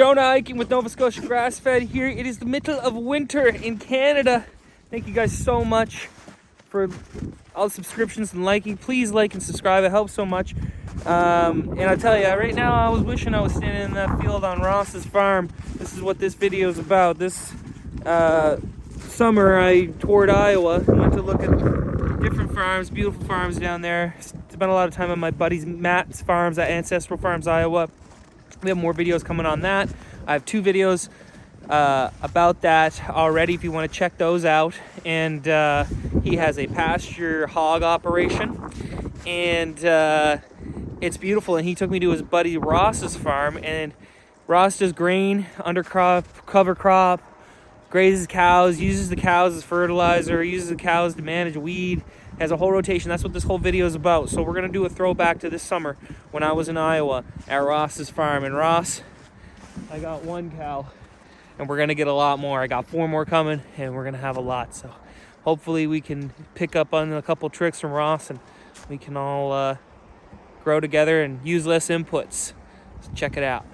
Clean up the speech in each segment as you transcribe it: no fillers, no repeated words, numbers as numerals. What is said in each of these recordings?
Jonah hiking with Nova Scotia Grass-Fed here. It is the middle of winter in Canada. Thank you guys so much for all the subscriptions and liking. Please like and subscribe. It helps so much. And I'll tell you, right now I was wishing I was standing in that field on Ross's farm. This is what this video is about. This summer I toured Iowa. I went to look at different farms, beautiful farms down there. Spent a lot of time on my buddy's Matt's farms at Ancestral Farms, Iowa. We have more videos coming on that. I have 2 videos about that already if you want to check those out. And he has a pasture hog operation, and it's beautiful. And he took me to his buddy Ross's farm, and Ross does grain, undercrop, cover crop, grazes cows, uses the cows as fertilizer, uses the cows to manage weed, has a whole rotation. That's what this whole video is about. So we're gonna do a throwback to this summer when I was in Iowa at Ross's farm. And Ross, I got 1 cow, and we're gonna get a lot more. I got 4 more coming, and we're gonna have a lot. So hopefully we can pick up on a couple tricks from Ross, and we can all grow together and use less inputs. So check it out.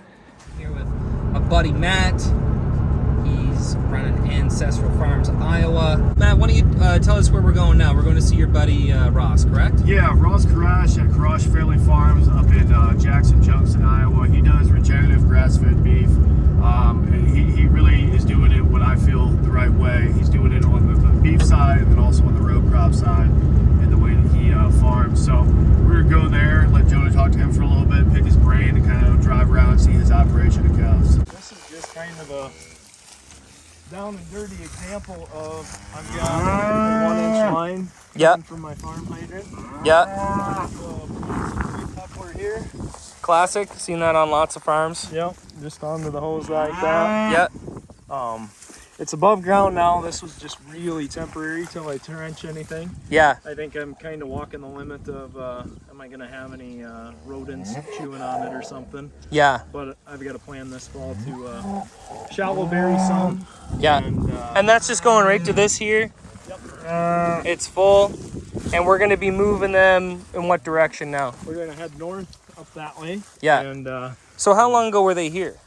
Here with my buddy Matt. He's running Ancestral Farms, Iowa. Matt, why don't you tell us where we're going now? We're going to see your buddy Ross, correct? Yeah, Ross Karash at Karash Family Farms up in Jackson Junction, Iowa. He does regenerative grass-fed beef. And he really is doing it what I feel the right way. He's doing it on the beef side and then also on the row crop side and the way that he farms. So we're going to go there, let Jonah talk to him for a little bit, pick his brain, and kind of drive around and see his operation of cows. This is just kind of a down and dirty example of I've got a 1-inch line from my farm hydrant. Coupler here. Classic. Seen that on lots of farms. Yep. Just onto the hose like that. Yep. It's above ground now. This was just really temporary till I trench anything. Yeah. I think I'm kind of walking the limit of am I going to have any rodents chewing on it or something. Yeah. But I've got to plan this fall to shallow bury some. Yeah. And that's just going right to this here. Yep. It's full. And we're going to be moving them in what direction now? We're going to head north up that way. Yeah. And so how long ago were they here?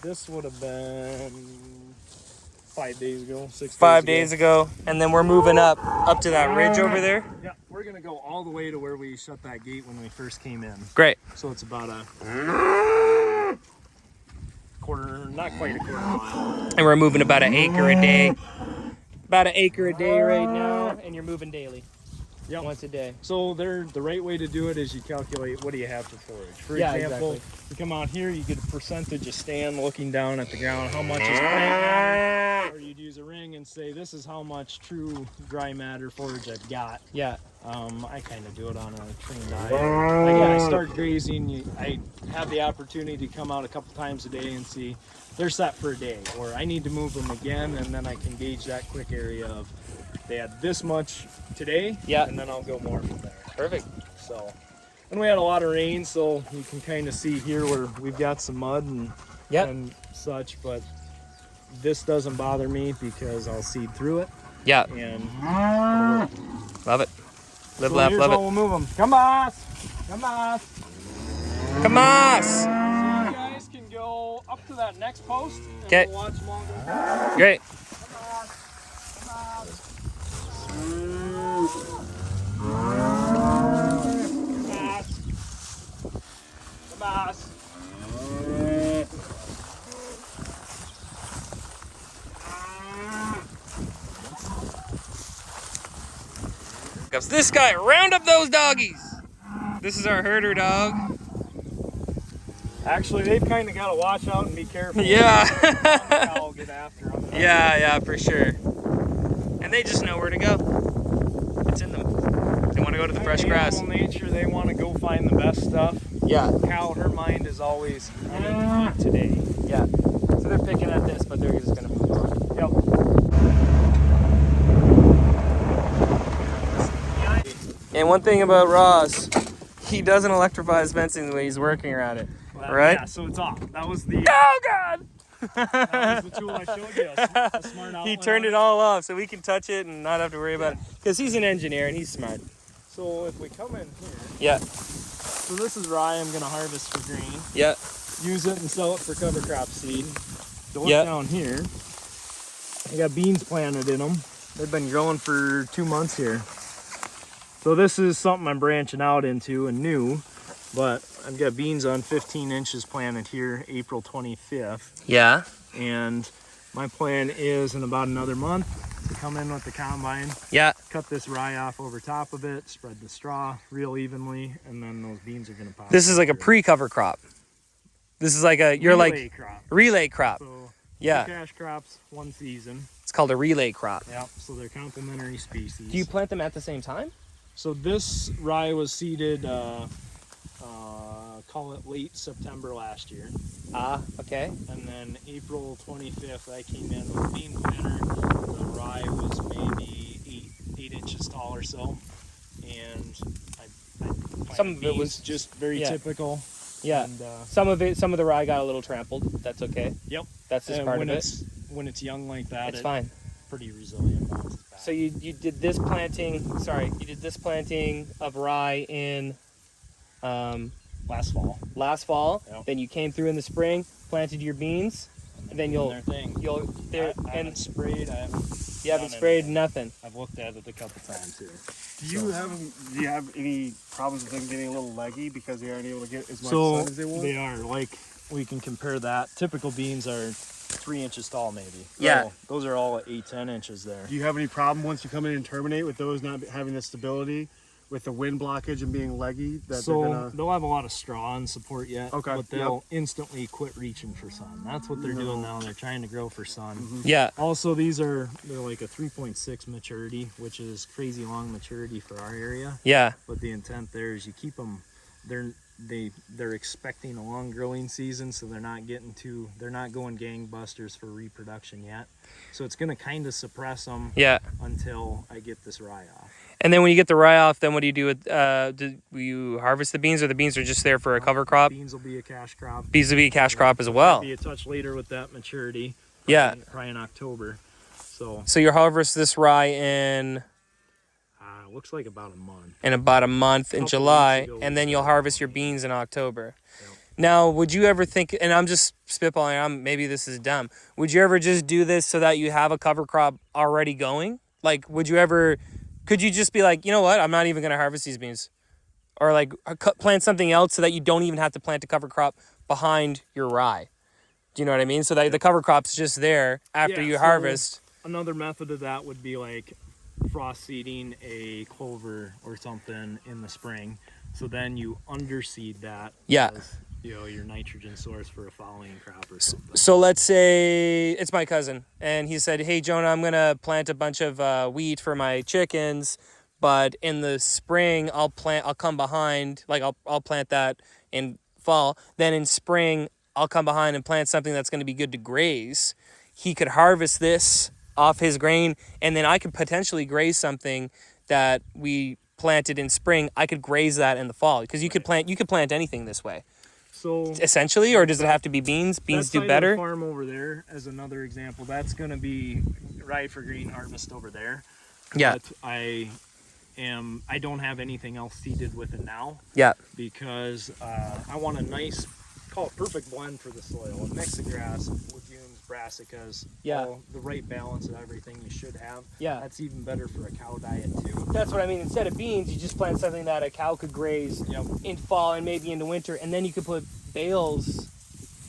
this would have been 5 days ago, 6 days 5 days ago. And then we're moving up to that ridge over there. Yeah, we're going to go all the way to where we shut that gate when we first came in. Great. So it's about a quarter, not quite a quarter mile. And we're moving about 1 acre a day. About 1 acre a day right now, and you're moving daily. Yep. Once a day. So the right way to do it is you calculate what do you have for forage. For example, you come out here, you get a percentage of stand looking down at the ground, how much is plant matter, or you'd use a ring and say this is how much true dry matter forage I've got. Yeah. I kind of do it on a trained eye. Again, I start grazing, I have the opportunity to come out a couple times a day and see they're set for a day, or I need to move them again, and then I can gauge that quick area of they had this much today, and then I'll go more from there. Perfect. So, and we had a lot of rain, so you can kind of see here where we've got some mud and such, but this doesn't bother me because I'll seed through it. Yeah. And love it. Live, so laugh, here's love how it. we'll move them. Come on! Come on! Come on! So you guys can go up to that next post and we'll watch them all go. Great. Come on! Come on! Goes this guy, round up those doggies. This is our herder dog. Actually, they've kind of got to watch out and be careful. Yeah. I'll get after them. Yeah, for sure. And they just know where to go. It's in them. They want to go to the fresh grass. Animal nature, they want to go find the best stuff. Yeah. Cow, her mind is always, I need to eat today. Yeah. So they're picking at this, but they're just going to move on. Yep. And one thing about Ross, he doesn't electrify his fencing when he's working around it. Well, right? Yeah, so it's off. That was the... Oh, God! That was the tool I showed you. A smart He turned it all off so we can touch it and not have to worry about it. Because he's an engineer and he's smart. So if we come in here... Yeah. So this is rye I'm going to harvest for grain. Yeah. use it and sell it for cover crop seed. So look Yep. down here. I got beans planted in them. They've been growing for 2 months here. So this is something I'm branching out into and new, but I've got beans on 15 inches planted here, April 25th. Yeah. And my plan is in about another month to come in with the combine, Yeah. cut this rye off over top of it, spread the straw real evenly, and then those beans are gonna pop. This is like a through. pre-cover crop. This is like a Relay crop. relay crop. So Yeah. 2 cash crops, 1 season. It's called a relay crop. Yeah. So they're complementary species. Do you plant them at the same time? So this rye was seeded, call it late September last year. Ah, okay. And then April 25th, I came in with a bean planter. The rye was maybe 8 inches tall or so. And I planted Some of it beans, was just very yeah. typical. Yeah. And, Some of the rye got a little trampled. That's okay. yep. That's just And part when of it. when it's young like that, It's fine. pretty resilient. Bounces back. So you did this planting. Sorry, you did this planting of rye in last fall. last fall. Yep. Then you came through in the spring, planted your beans, and then Their thing. I and haven't sprayed. I haven't. you haven't done sprayed anything. nothing. I've looked at it a couple times here. Do you have any problems with them getting a little leggy because they aren't able to get as much So sun as they want? they are like we can compare that. Typical beans are 3 inches tall, maybe. Yeah. So those are all at 8-10 inches there. Do you have any problem once you come in and terminate with those not having the stability with the wind blockage and being leggy? That So they're gonna... they'll have a lot of straw and support yet. Okay, But they'll instantly quit reaching for sun. That's what they're doing now. They're trying to grow for sun. Yeah. Also, they're like a 3.6 maturity, which is crazy long maturity for our area. Yeah. But the intent there is you keep them. They're expecting a long growing season, so they're not going gangbusters for reproduction yet. So it's gonna kind of suppress them Yeah. until I get this rye off. And then when you get the rye off, then what do you do with? Will you harvest the beans, or the beans are just there for a cover crop? Beans will be a cash crop. Beans will be a cash crop as well. Be a touch later with that maturity. Yeah. Probably in October. So So you harvest this rye in looks like about a month. about a month in Couple July, weeks ago, and then you'll harvest your beans in October. Yep. Now, would you ever think, and I'm just spitballing, maybe this is dumb, would you ever just do this so that you have a cover crop already going? Like, could you just be like, you know what, I'm not even going to harvest these beans? Or like plant something else so that you don't even have to plant a cover crop behind your rye. Do you know what I mean? So that the cover crop's just there after Yeah, you so harvest. Another method of that would be like frost seeding a clover or something in the spring. So then you underseed that. Yeah. As, your nitrogen source for a following crop or something. So let's say it's my cousin, and he said, hey, Jonah, I'm going to plant a bunch of wheat for my chickens, but in the spring, I'll come behind, like I'll plant that in fall. Then in spring, I'll come behind and plant something that's going to be good to graze. He could harvest this off his grain, and then I could potentially graze something that we planted in spring. I could graze that in the fall, because you could plant anything this way. So Essentially, or does it have to be beans? Beans do better. That farm over there, as another example, that's going to be rye for green harvest over there. Yeah. But I don't have anything else seeded with it now. Yeah. Because I want a nice, call it perfect blend for the soil. A mix of grass, legumes, brassicas. Yeah. All the right balance of everything you should have. Yeah. That's even better for a cow diet too. That's what I mean. Instead of beans, you just plant something that a cow could graze in fall and maybe into winter, and then you could put bales.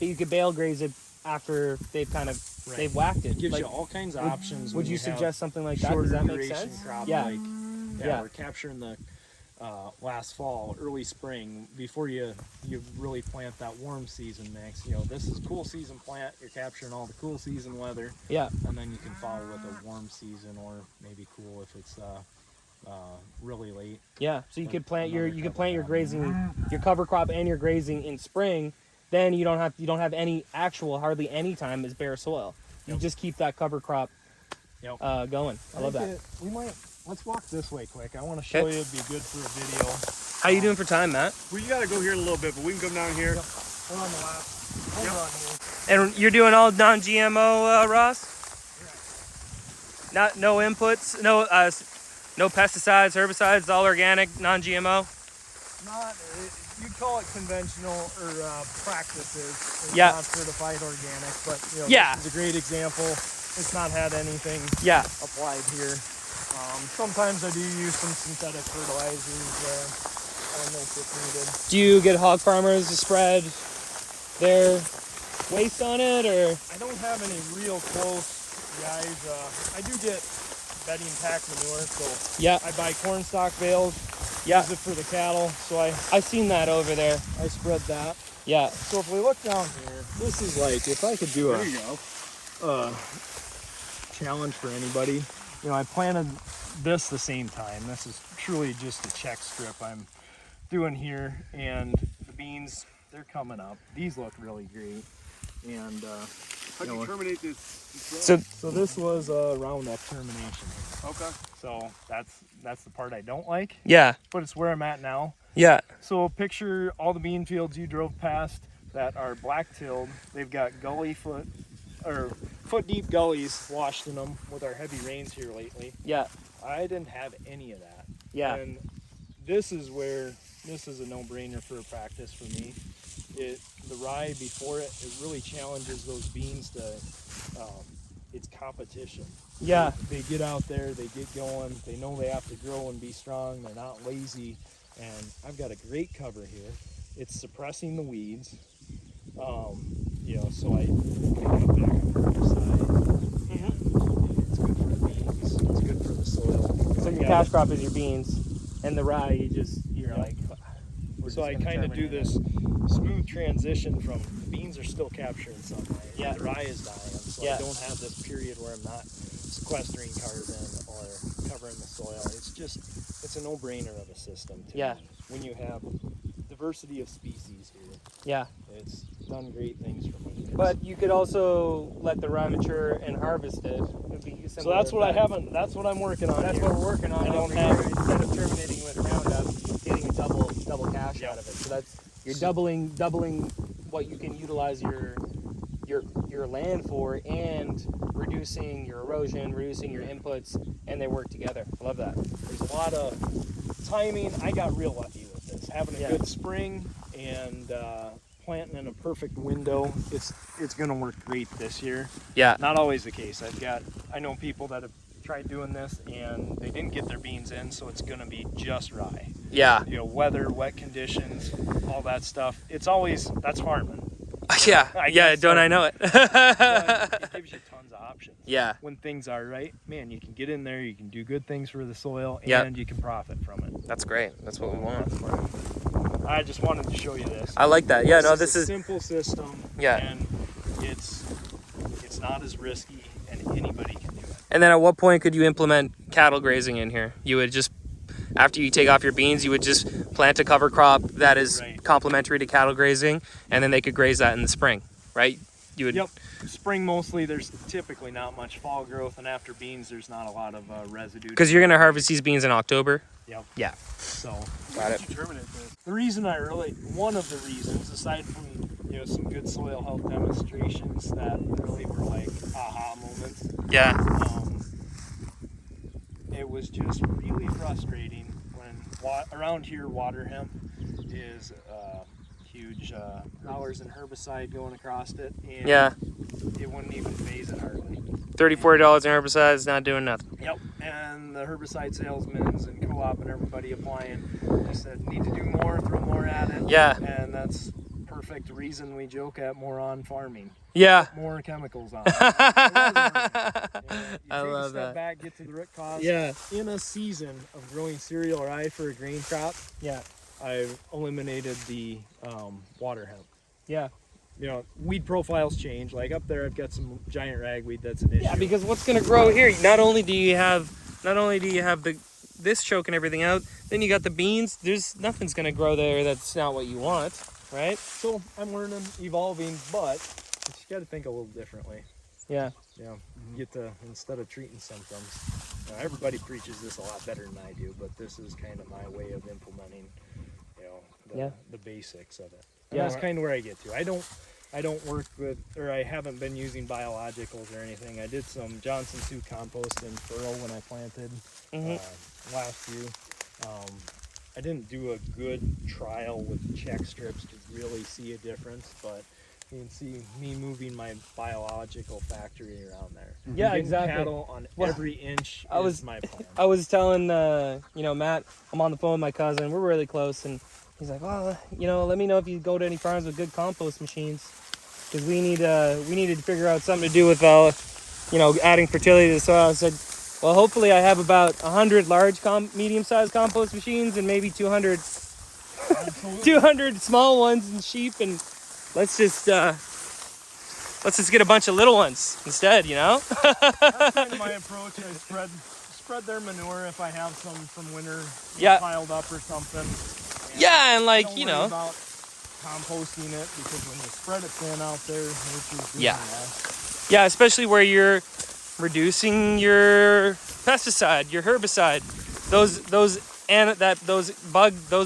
You could bale graze it after they've kind of they've whacked it. Gives Like, you all kinds of options. would when you have suggest something like that? Does shorter that make duration sense? crop, Yeah. like, Yeah. we're capturing the last fall, early spring, before you really plant that warm season mix. This is cool season plant. You're capturing all the cool season weather, Yeah. and then you can follow with a warm season, or maybe cool if it's really late. Yeah. So you could plant your grazing, your cover crop and your grazing in spring. Then you don't have hardly any time is bare soil. You just keep that cover crop going. I love that. Let's walk this way quick. I want to show you. It'd be good for a video. How you doing for time, Matt? Well, you got to go here in a little bit, but we can come down here. We're on the last. Hold on here. And you're doing all non-GMO, Ross? No inputs, no pesticides, herbicides, all organic, non-GMO. you'd call it conventional or practices. It's Yeah. not certified organic, but Yeah. this is a great example. It's not had anything Yeah. applied here. Sometimes I do use some synthetic fertilizers when it's needed. Do you get hog farmers to spread their waste on it, or? I don't have any real close guys. I do get bedding pack manure, so Yeah. I buy corn stalk bales. Yeah. Use it for the cattle, so I've seen that over there. I spread that. Yeah. So if we look down here, this is like, if I could do There you go. challenge for anybody, I planted this the same time. This is truly just a check strip I'm doing here, and the beans, they're coming up. These look really great, and How'd you terminate this? So so this was a roundup termination. Okay. So that's the part I don't like, yeah. but it's where I'm at now. Yeah. So picture all the bean fields you drove past that are black tilled. They've got foot deep gullies washed in them with our heavy rains here lately. Yeah. I didn't have any of that. Yeah. And this is a no-brainer for a practice for me. The rye before it really challenges those beans to it's competition. Yeah. They get out there, they get going, they know they have to grow and be strong, they're not lazy, and I've got a great cover here. It's suppressing the weeds. So I pick up back on the other side, and it's good for the beans, it's good for the soil. So your cash crop is your beans, and the rye you're like. So I kind of do this smooth transition from beans are still capturing sunlight. Yeah. The rye is dying, so Yeah. I don't have this period where I'm not sequestering carbon or covering the soil. It's a no-brainer of a system to Yeah. me. When you have diversity of species here, Yeah. it's done great things for me. But you could also let the rye mature and harvest it. It'd be so similar that's what I effect. haven't. That's what I'm working on. That's here. what we're working on. I don't over have- here. Instead of terminating with Roundup, getting a double cash out of it. So that's you're doubling what you can utilize your land for, and reducing your erosion, reducing your inputs, and they work together. I love that. There's a lot of timing. I got real lucky with this. Having a Yeah. good spring and planting in a perfect window. It's gonna work great this year. Yeah. Not always the case. I know people that have tried doing this and they didn't get their beans in, so it's gonna be just rye. Yeah. Weather, wet conditions, all that stuff. That's farming. Yeah. I Yeah. guess Don't so. I know it? But it gives you tons of options. Yeah. When things are right, man, you can get in there, you can do good things for the soil, Yep. and you can profit from it. That's great. That's what we want. I just wanted to show you this. I like that. Yeah. No, This this is is. a simple system. Yeah. And it's not as risky, and anybody can do it. And then at what point could you implement cattle grazing in here? You would just, after you take off your beans, you would just plant a cover crop that is Right. complementary to cattle grazing, and then they could graze that in the spring, right? You would. Yep. Spring mostly, there's typically not much fall growth, and after beans, there's not a lot of residue. Because you're gonna harvest these beans in October. Yep. Yeah. So Got it. How'd you terminate this? the reason one of the reasons, aside from some good soil health demonstrations that really were like aha moments, Yeah. it was just really frustrating when around here water hemp is huge dollars in herbicide going across it, and Yeah. it wouldn't even phase it hardly. $30-40 in herbicides, not doing nothing. Yep. And the herbicide salesmen and co-op and everybody applying, they said need to do more, throw more at it. Yeah. And that's perfect reason we joke at moron farming. Yeah. More chemicals on. I I love step that. back, get to the root cause. Yeah. In a season of growing cereal rye for a grain crop, Yeah. I've eliminated the water hemp. Yeah. Weed profiles change. Like up there, I've got some giant ragweed that's an issue. Yeah, because what's gonna grow here? Not only do you have this choking everything out, then you got the beans. There's nothing's gonna grow there that's not what you want, right? So I'm learning, evolving, but you got to think a little differently. Yeah. You get to, instead of treating symptoms, everybody preaches this a lot better than I do, but this is kind of my way of implementing, the basics of it. And Yeah. that's kind of where I get to. I don't work with, or I haven't been using biologicals or anything. I did some Johnson 2 compost in furrow when I planted last year. I didn't do a good trial with check strips to really see a difference, but you can see me moving my biological factory around there. Yeah, Getting exactly. cattle on every inch is my plan. I was telling, Matt, I'm on the phone with my cousin. We're really close, and he's like, well, let me know if you go to any farms with good compost machines, because we need to figure out something to do with, adding fertility to the soil. I said, well, hopefully I have about 100 large, medium-sized compost machines and maybe 200 small ones and sheep, and let's just get a bunch of little ones instead, That's kind of my approach. I spread their manure if I have some from winter piled up or something. And don't worry about composting it, because when you spread it thin out there, nature's doing that. Yeah, especially where you're reducing your pesticide, your herbicide. Those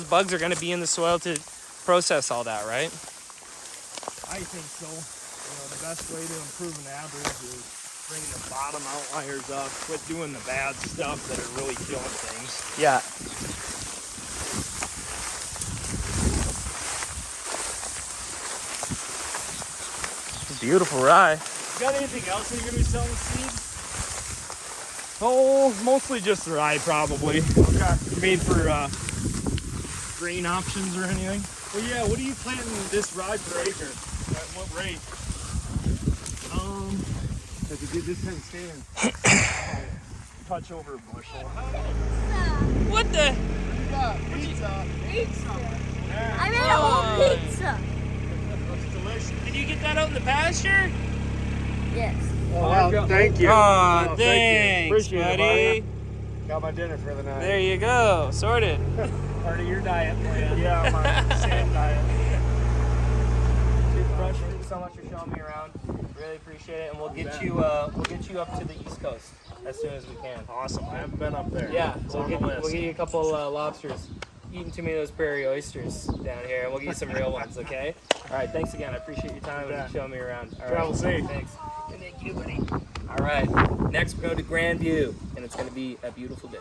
bugs are going to be in the soil to process all that, right? I think so. The best way to improve an average is bring the bottom outliers up, quit doing the bad stuff that are really killing things. Yeah. Beautiful rye. You got anything else that you're going to be selling seeds? Oh, mostly just the rye, probably. Okay. Made for grain options or anything? Well, yeah, what are you planting this rye per acre? At what rate? Because it just doesn't stand. Touch over a bushel. What the? Pizza. Yeah. I made a whole pizza. Looks delicious. Did you get that out in the pasture? Yes. Oh, wow, thank you. Aw, thank you. thanks, Appreciate it, buddy. Got my dinner for the night. There you go. Sorted. Part of your diet plan. Yeah, my sand diet. Toothbrush, thank you so much for showing me around. Really appreciate it, and we'll get you up to the East Coast as soon as we can. Awesome. I haven't been up there. Yeah, It's we'll on get the list. you a couple lobsters. Eating too many of those prairie oysters down here, and we'll get you some real ones, okay? All right, thanks again. I appreciate your time and showing me around. All Travel right. safe. Thanks. Thank you, buddy. All right, next we're going to Grandview, and it's going to be a beautiful day.